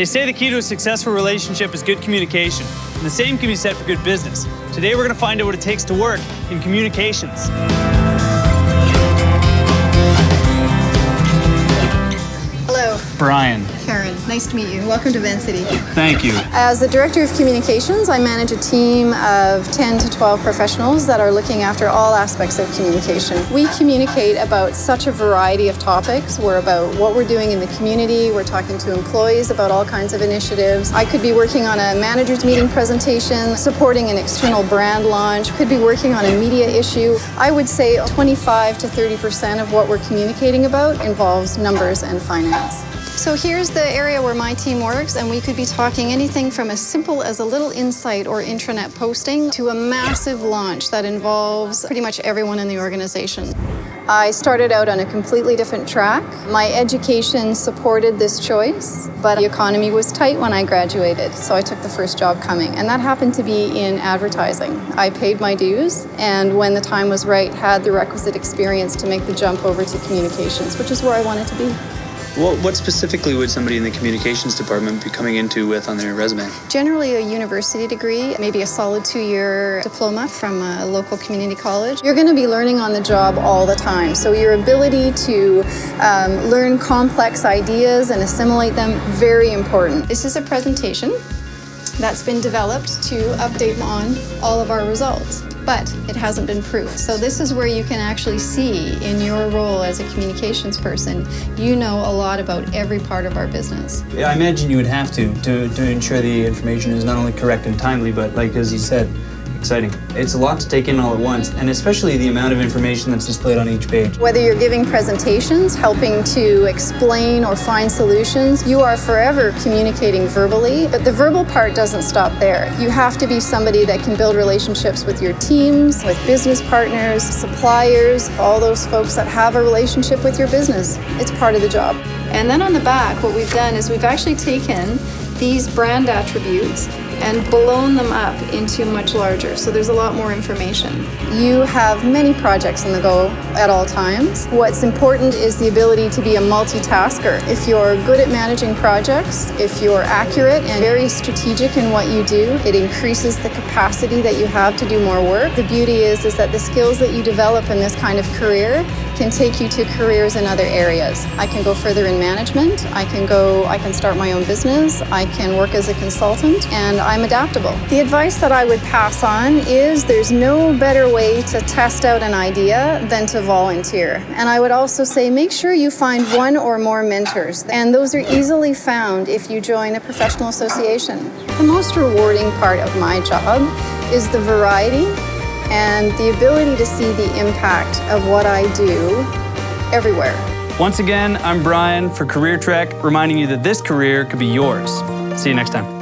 They say the key to a successful relationship is good communication, and the same can be said for good business. Today we're going to find out what it takes to work in communications. Hello. Brian. Karen, nice to meet you. Welcome to Vancity. Thank you. As the Director of Communications, I manage a team of 10 to 12 professionals that are looking after all aspects of communication. We communicate about such a variety of topics. We're about what we're doing in the community. We're talking to employees about all kinds of initiatives. I could be working on a manager's meeting presentation, supporting an external brand launch, could be working on a media issue. I would say 25 to 30% of what we're communicating about involves numbers and finance. So here's the area where my team works, and we could be talking anything from as simple as a little insight or intranet posting to a massive launch that involves pretty much everyone in the organization. I started out on a completely different track. My education supported this choice, but the economy was tight when I graduated, so I took the first job coming, and that happened to be in advertising. I paid my dues, and when the time was right, had the requisite experience to make the jump over to communications, which is where I wanted to be. What specifically would somebody in the communications department be coming into with on their resume? Generally a university degree, maybe a solid 2-year diploma from a local community college. You're going to be learning on the job all the time, so your ability to learn complex ideas and assimilate them, very important. This is a presentation that's been developed to update on all of our results, but it hasn't been proofed. So this is where you can actually see in your role as a communications person, you know a lot about every part of our business. Yeah, I imagine you would have to ensure the information is not only correct and timely, but like as you said, exciting. It's a lot to take in all at once, and especially the amount of information that's displayed on each page. Whether you're giving presentations, helping to explain or find solutions, you are forever communicating verbally, but the verbal part doesn't stop there. You have to be somebody that can build relationships with your teams, with business partners, suppliers, all those folks that have a relationship with your business. It's part of the job. And then on the back, what we've done is we've actually taken these brand attributes and blown them up into much larger. So there's a lot more information. You have many projects on the go at all times. What's important is the ability to be a multitasker. If you're good at managing projects, if you're accurate and very strategic in what you do, it increases the capacity that you have to do more work. The beauty is that the skills that you develop in this kind of career can take you to careers in other areas. I can go further in management, I can start my own business, I can work as a consultant, and I'm adaptable. The advice that I would pass on is there's no better way to test out an idea than to volunteer. And I would also say make sure you find one or more mentors, and those are easily found if you join a professional association. The most rewarding part of my job is the variety and the ability to see the impact of what I do everywhere. Once again, I'm Brian for Career Trek, reminding you that this career could be yours. See you next time.